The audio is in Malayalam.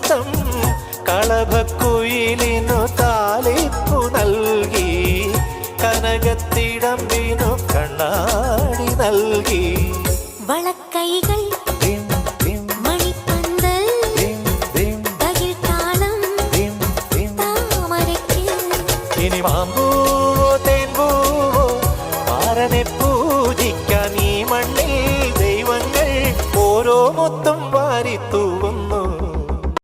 മുത്തം കളഭക്കുയിലിനു താലിപ്പു നൽകി കനകത്തിടമ്പിനു കണ്ണാടി നൽകി വളക്കൈകൾ മണിപ്പന്തൽ തകിൽ താളം താമരയ്ക്ക് ഇനി മാമ്പൂ